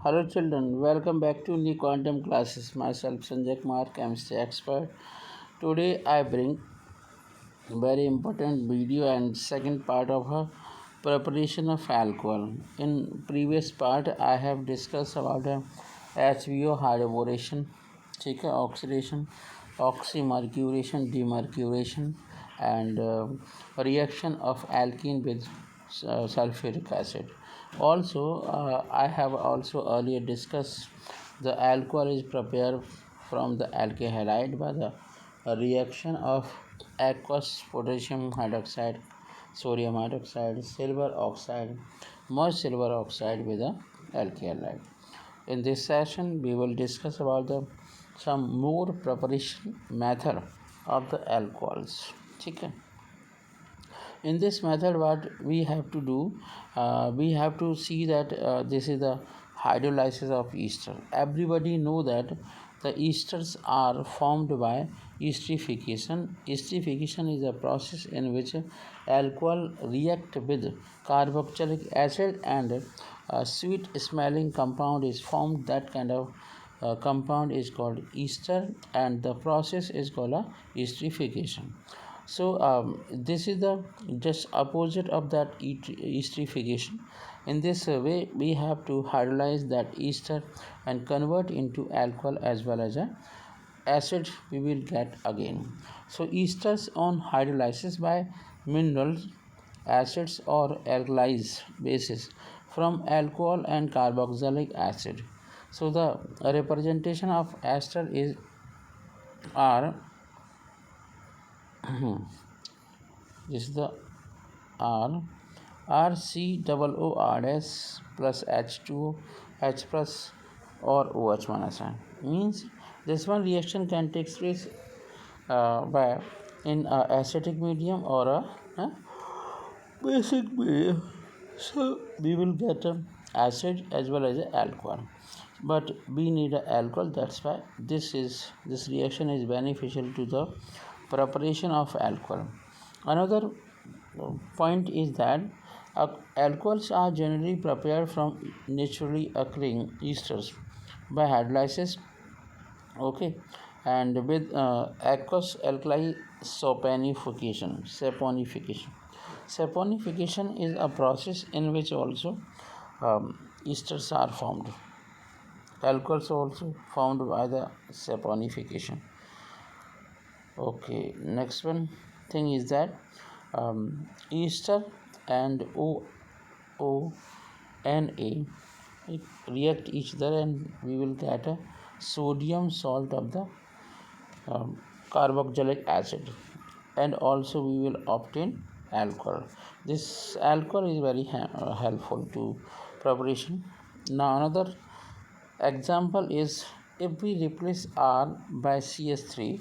Hello children, welcome back to new quantum classes. Myself Sanjay Kumar, chemistry expert. Today I bring very important video and second part of a preparation of alcohol. In previous part I have discussed about HVO hydroboration, oxidation, oxymercuration, demercuration, and reaction of alkene with sulfuric acid. Also, I have also earlier discussed the alcohol is prepared from the alcohol by the reaction of aqueous potassium hydroxide, sodium hydroxide, silver oxide, merged silver oxide with the alkyl. In this session, we will discuss about the some more preparation method of the alcohols. Okay. In this method, what we have to do, we have to see that this is the hydrolysis of ester. Everybody know that the esters are formed by esterification. Esterification is a process in which alcohol react with carboxylic acid and a sweet smelling compound is formed. That kind of compound is called ester, and the process is called a esterification. So this is the just opposite of that esterification. In this way, we have to hydrolyze that ester and convert into alcohol as well as a acid we will get again. So esters on hydrolysis by minerals, acids or alkalis bases from alcohol and carboxylic acid. So the representation of ester is R. This is the R. RCOORS plus H2O H plus or OH minus means this one reaction can take place by in a acidic medium or a basic medium. So we will get a acid as well as a alcohol, but we need a alcohol. That's why this reaction is beneficial to the preparation of alcohol. Another point is that alcohols are generally prepared from naturally occurring esters by hydrolysis, okay, and with aqueous alkali saponification is a process in which also esters are formed. Alcohols are also formed by the saponification. Okay, next one thing is that ester and OONA react each other and we will get a sodium salt of the carboxylic acid, and also we will obtain alcohol. This alcohol is very helpful to preparation. Now another example is if we replace R by CS3,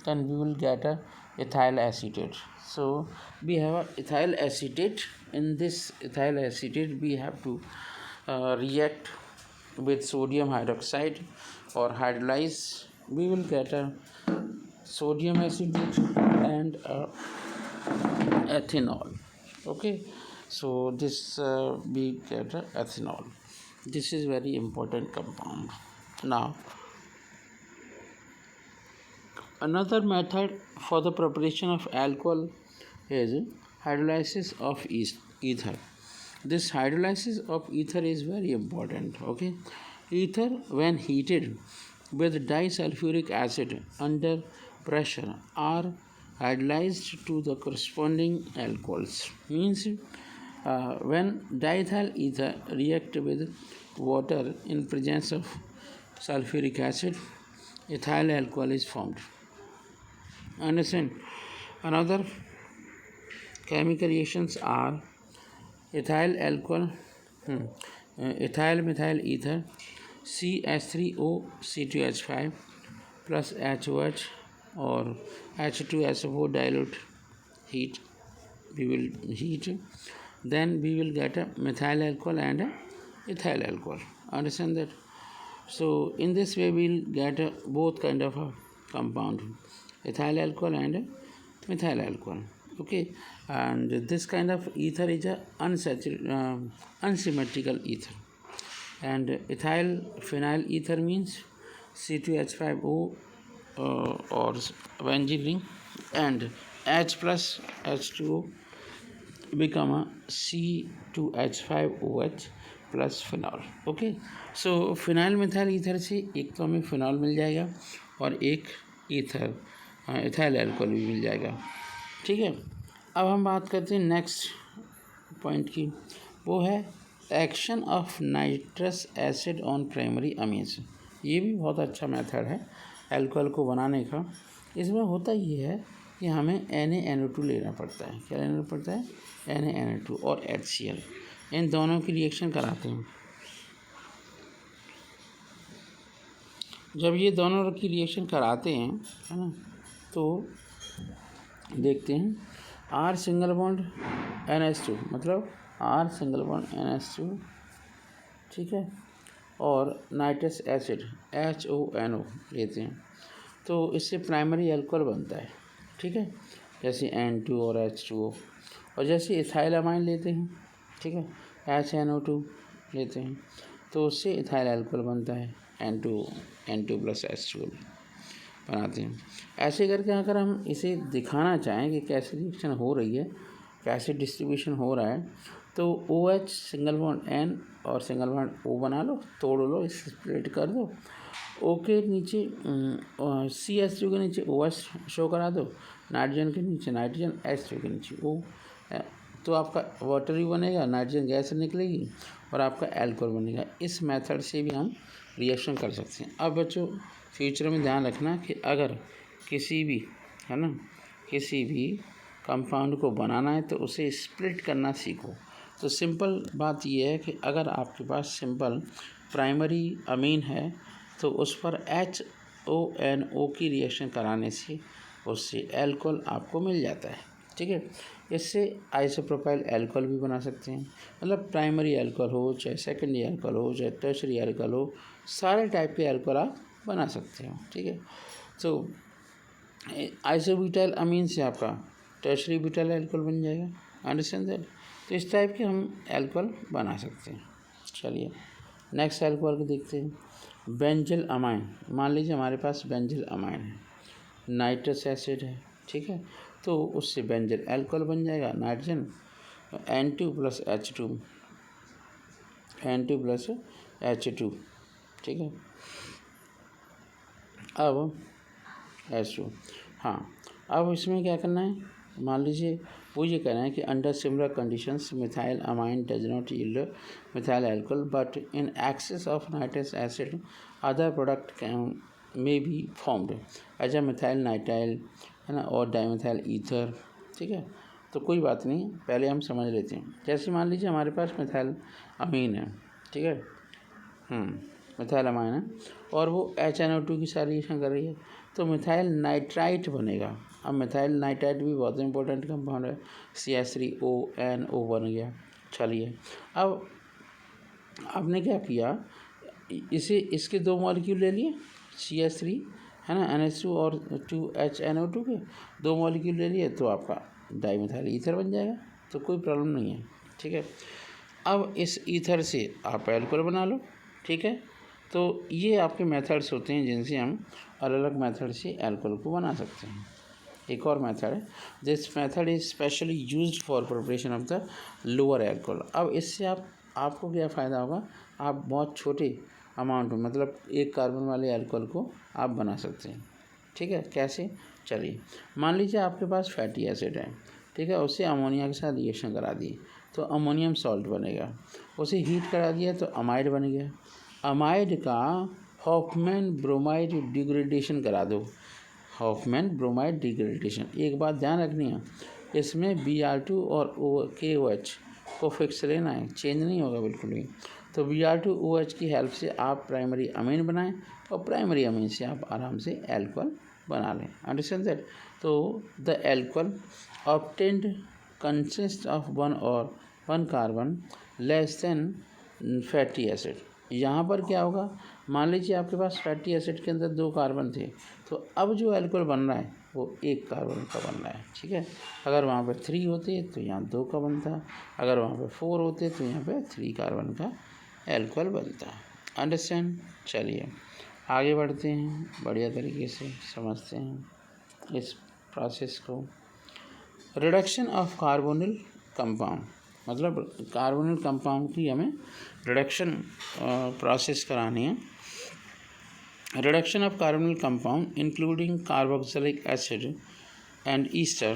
then we will get a ethyl acetate. So we have a ethyl acetate. In this ethyl acetate, we have to react with sodium hydroxide or hydrolyze. We will get a sodium acetate and ethanol. Okay, so this we get ethanol. This is very important compound. Now another method for the preparation of alcohol is hydrolysis of ether. This hydrolysis of ether is very important. Okay, ether when heated with disulfuric acid under pressure are hydrolyzed to the corresponding alcohols. Means when diethyl ether react with water in presence of sulfuric acid, ethyl alcohol is formed. Understand? Another chemical reactions are ethyl alcohol, ethyl methyl ether, CH3O C2H5 plus HOH or H2SO4 dilute heat. We will heat, then we will get a methyl alcohol and a ethyl alcohol. Understand that? So in this way we will get both kind of a compound, ethyl alcohol and methyl alcohol. Okay, and this kind of ether is a unsymmetrical ether. and ethyl phenyl ether means C2H5O or benzene ring, and H plus H2O become a C2H5OH plus phenol. Okay, so phenyl methyl ether से एक तो हमें phenol मिल जाएगा और एक ether ethyl alcohol भी मिल जाएगा। ठीक है, अब हम बात करते हैं नेक्स्ट पॉइंट की, वो है action of nitrous acid on primary amines. ये भी बहुत अच्छा मेथड है एल्कोहल को बनाने का। इसमें होता ये है कि हमें NaNO2 लेना पड़ता है। क्या लेना पड़ता है? NaNO2 और HCl, इन दोनों की रिएक्शन कराते हैं। जब ये दोनों की रिएक्शन कराते हैं, है ना, तो देखते हैं R सिंगल बॉन्ड NH2, मतलब R सिंगल बॉन्ड NH2, ठीक है, और नाइट्रस एसिड HONO लेते हैं तो इससे प्राइमरी अल्कोहल बनता है। ठीक है, जैसे N2 और H2O, और जैसे इथाइल अमाइन लेते हैं, ठीक है, HNO2 लेते हैं तो उससे इथाइल अल्कोहल बनता है, N2 प्लस H2O बनाते हैं। ऐसे करके अगर हम इसे दिखाना चाहें कि कैसे रिएक्शन हो रही है, कैसे डिस्ट्रीब्यूशन हो रहा है, तो OH सिंगल बॉन्ड N और सिंगल बॉन्ड O बना लो, तोड़ लो, इसे स्प्लिट कर दो, O के नीचे CH2 के नीचे OH शो करा दो, नाइट्रोजन के नीचे नाइट्रोजन, H2 के नीचे O, तो आपका वाटर भी बनेगा, नाइट्रोजन गैस निकलेगी और आपका अल्कोहल बनेगा। इस मेथड से भी हम रिएक्शन कर सकते हैं। अब बच्चों फ्यूचर में ध्यान रखना कि अगर किसी भी, है ना, किसी भी कंपाउंड को बनाना है तो उसे स्प्लिट करना सीखो। तो सिंपल बात यह है कि अगर आपके पास सिंपल प्राइमरी अमीन है तो उस पर HONO की रिएक्शन कराने से उससे अल्कोहल आपको मिल जाता है। ठीक है, इससे आइसोप्रोपाइल अल्कोहल भी बना सकते हैं, मतलब प्राइमरी अल्कोहल हो, चाहे सेकेंडरी अल्कोहल हो, चाहे टर्शरी अल्कोहल हो, सारे टाइप के अल्कोहल आप बना सकते हो। ठीक है, तो आइसोब्यूटाइल अमीन से आपका टर्शरी ब्यूटाइल अल्कोहल बन जाएगा, अंडरस्टैंड दैट। तो इस टाइप के हम अल्कोहल बना सकते हैं। चलिए नेक्स्ट अल्कोहल को देखते हैं, बेंजिल अमाइन। मान लीजिए हमारे पास बेंजिल अमाइन है, नाइट्रस एसिड है, ठीक है, तो उससे बेंजिल अल्कोहल बन जाएगा, nitrogen N2 plus H2, N2 plus H2, ठीक है। अब H2, हाँ, अब इसमें क्या करना है, मान लीजिए वो ये कहना है कि under similar conditions methyl amine does not yield methyl alcohol but in excess of nitrous acid other product can may be formed as a methyl nitrile, है ना, और डाइमिथाइल ईथर। ठीक है, तो कोई बात नहीं, पहले हम समझ लेते हैं। जैसे मान लीजिए हमारे पास मिथाइल अमीन है, ठीक है, मिथाइल अमाइन है और वो HNO2 की सारी रिएक्शन कर रही है तो मिथाइल नाइट्राइट बनेगा। अब मिथाइल नाइट्राइट भी बहुत इंपॉर्टेंट कंपाउंड है, CH3ONO बन गया। चलिए अब आपने क्या किया, इसे इसके दो मॉलिक्यूल ले लिए, CH3, है ना, NH2 और 2HNO2 के दो मॉलिक्यूल ले लिए तो आपका डाइमिथाइल ईथर बन जाएगा, तो कोई प्रॉब्लम नहीं है। ठीक है, अब इस ईथर से आप अल्कोहल बना लो। ठीक है, तो ये आपके मेथड्स होते हैं जिनसे हम अलग अलग मेथड से अल्कोहल को बना सकते हैं। एक और मेथड है, this method is specially used for preparation of the lower alcohol. अब इससे आपको क्या फ़ायदा होगा, आप बहुत छोटे अमाउंट में, मतलब एक कार्बन वाले अल्कोहल को आप बना सकते हैं। ठीक है, कैसे, चलिए मान लीजिए आपके पास फैटी एसिड है, ठीक है, उसे अमोनिया के साथ रिएक्शन करा दिए तो अमोनियम सॉल्ट बनेगा, उसे हीट करा दिया तो अमाइड बन गया, अमाइड का हॉफमैन ब्रोमाइड डिग्रेडेशन करा दो, हॉफमैन ब्रोमाइड डिग्रेडेशन। एक बात ध्यान रखनी है, इसमें Br2 और KOH को फिक्स लेना है, चेंज नहीं होगा बिल्कुल भी। तो Br2OH की हेल्प से आप प्राइमरी अमीन बनाएं और प्राइमरी अमीन से आप आराम से अल्कोहल बना लें, अंडरस्टैंड दैट। तो the alcohol obtained consist of one carbon less than fatty acid. यहाँ पर क्या होगा, मान लीजिए आपके पास फैटी एसिड के अंदर दो कार्बन थे तो अब जो अल्कोहल बन रहा है वो एक कार्बन का बन रहा है। ठीक है, अगर वहाँ पर 3 होते तो यहाँ 2 का बनता, अगर वहाँ पर 4 होते तो यहाँ पे 3 कार्बन का एल्कोहल बनता है। अंडरस्टैंड। चलिए आगे बढ़ते हैं, बढ़िया तरीके से समझते हैं इस प्रोसेस को। रिडक्शन ऑफ कार्बोनिल कंपाउंड, मतलब कार्बोनिल कंपाउंड की हमें रिडक्शन प्रोसेस करानी है। Reduction of carbonyl compound including carboxylic acid and ester,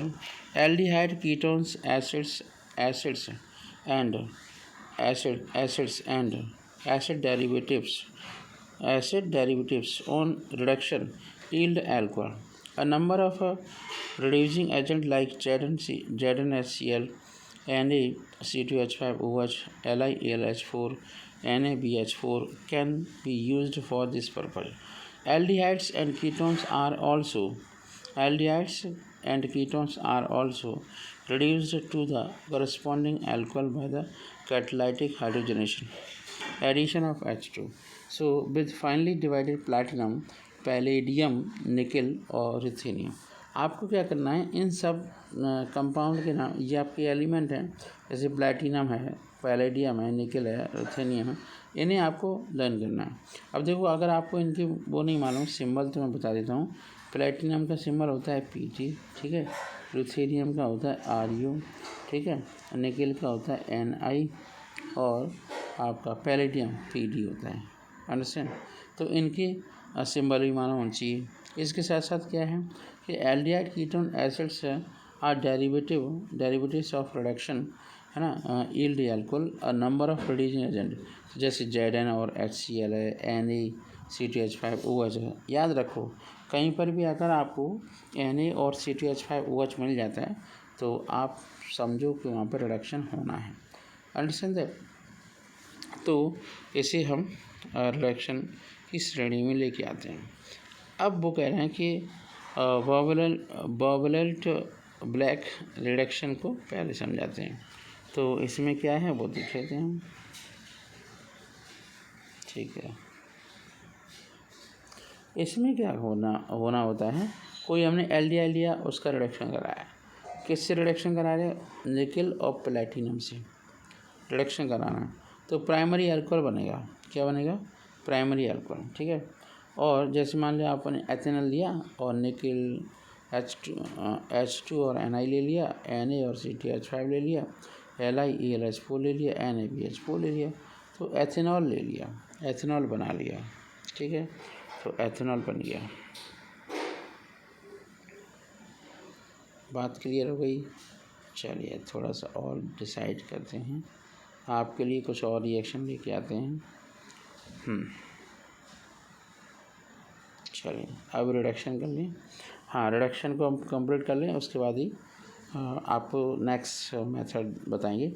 aldehyde ketones, acids and acid derivatives on reduction yield alcohol. A number of reducing agents like ZnHCl, Na-C2H5OH, LiAlH4, NaBH4 can be used for this purpose. Aldehydes and ketones are also Aldehydes and ketones are also reduced to the corresponding alcohol by the catalytic hydrogenation, addition of H2. So, with finely divided platinum, palladium, निकल और ruthenium, आपको क्या करना है, इन सब compound के नाम, ये आपके एलिमेंट हैं, जैसे प्लैटिनम है, पैलेडियम है, निकल है, रुथेनियम है, इन्हें आपको लर्न करना है। अब देखो, अगर आपको इनके वो नहीं मालूम सिंबल तो मैं बता देता हूँ। प्लैटिनम का सिंबल होता है Pg, ठीक है। रुथेनियम का होता है Ru, ठीक है। निकल का होता है Ni और आपका पैलेडियम Pd होता है। अंडरस्टैंड। तो इनके सिंबल भी मालूम होना चाहिए। इसके साथ साथ क्या है कि aldehyde ketone acids are derivatives of reduction, है ना, yield alcohol a number of producing agent, जैसे Zn और HCl है, Na-C2H5OH है। याद रखो, कहीं पर भी अगर आपको Na और C2H5OH मिल जाता है तो आप समझो कि वहाँ पर रिडक्शन होना है। Understand that. तो इसे हम रिडक्शन की श्रेणी में लेके आते हैं। अब वो कह रहे हैं कि वॉवलेंट ब्लैक रिडक्शन को पहले समझाते हैं। तो इसमें क्या है वो देख लेते हैं, ठीक है। इसमें क्या होना होता है, कोई हमने एल्डिहाइड लिया, उसका रिडक्शन कराया। किससे रिडक्शन करा रहे हैं? निकल और प्लैटिनम से रिडक्शन कराना है, तो प्राइमरी अल्कोहल बनेगा। क्या बनेगा? प्राइमरी अल्कोहल, ठीक है। और जैसे मान लिया आपने एथेनॉल लिया और निकल H2 और Na ले लिया, Na और C2H5 ले लिया, LiAlH4 ले लिया, NaBH4 ले लिया, तो एथेनॉल ले लिया, एथेनॉल बना लिया, ठीक है। तो एथेनॉल बन गया। बात क्लियर हो गई। चलिए थोड़ा सा और डिसाइड करते हैं, आपके लिए कुछ और रिएक्शन लेके आते हैं। चलिए अब रिडक्शन कर लें। हाँ, रिडक्शन को हम कंप्लीट कर लें, उसके बाद ही आपको नेक्स्ट मेथड बताएंगे।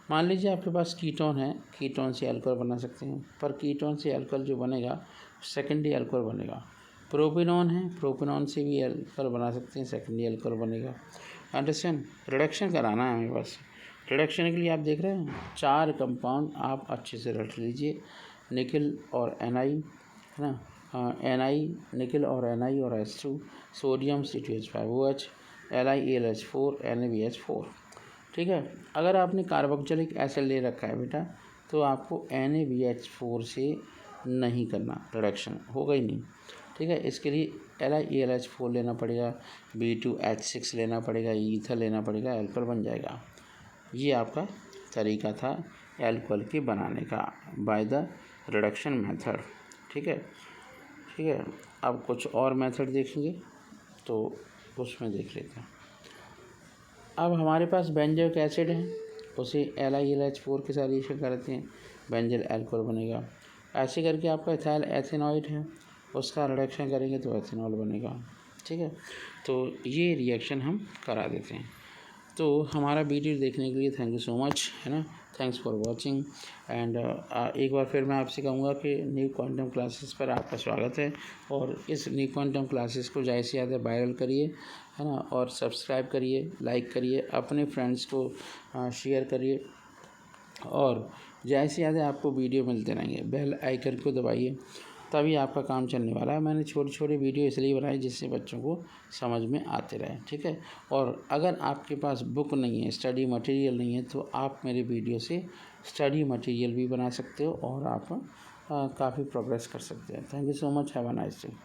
मान लीजिए आपके पास कीटोन है, कीटोन से अल्कोहल बना सकते हैं, पर कीटोन से अल्कोहल जो बनेगा सेकेंडरी अल्कोहल बनेगा। प्रोपिनॉन है, प्रोपिनॉन से भी अल्कोहल बना सकते हैं, सेकेंडरी अल्कोहल बनेगा। अंडरस्टैंड। रिडक्शन कराना है हमें बस। रिडक्शन के लिए आप देख रहे हैं 4 कंपाउंड आप अच्छे से रट लीजिए, निकल और Ni, है ना, Ni निकल और Ni और H2, sodium C2H5OH, LiAlH4, NaBH4, ठीक है। अगर आपने कार्बोक्सिलिक एसिड ले रखा है बेटा, तो आपको NaBH4 से नहीं करना, रिडक्शन होगा ही नहीं, ठीक है। इसके लिए LiAlH4 लेना पड़ेगा, B2H6 लेना पड़ेगा, ईथर लेना पड़ेगा, अल्कोहल बन जाएगा। ये आपका तरीका था अल्कोहल के बनाने का बाय द रिडक्शन मेथड, ठीक है, ठीक है। अब कुछ और मेथड देखेंगे तो उसमें देख लेते हैं। अब हमारे पास बेंजोइक एसिड है, उसे LiAlH4 के साथ रिएक्शन करते हैं, बेंजल अल्कोहल बनेगा। ऐसे करके आपका इथाइल एथेनॉइड है, उसका रिडक्शन करेंगे तो एथेनॉल बनेगा, ठीक है। तो ये रिएक्शन हम करा देते हैं। तो हमारा वीडियो देखने के लिए थैंक यू सो मच, है ना, थैंक्स फॉर वॉचिंग। एंड एक बार फिर मैं आपसे कहूँगा कि न्यू क्वांटम क्लासेस पर आपका स्वागत है, और इस न्यू क्वांटम क्लासेस को ज़्यादा से ज़्यादा वायरल करिए, है ना, और सब्सक्राइब करिए, लाइक करिए, अपने फ्रेंड्स को शेयर करिए, और ज़्यादा से ज़्यादा आपको वीडियो मिलते रहेंगे। बेल आइकन को दबाइए, तभी आपका काम चलने वाला है। मैंने छोटे छोटे वीडियो इसलिए बनाए जिससे बच्चों को समझ में आते रहे, ठीक है। और अगर आपके पास बुक नहीं है, स्टडी मटेरियल नहीं है, तो आप मेरे वीडियो से स्टडी मटेरियल भी बना सकते हो और आप काफ़ी प्रोग्रेस कर सकते हैं। Thank you so much, have a nice day.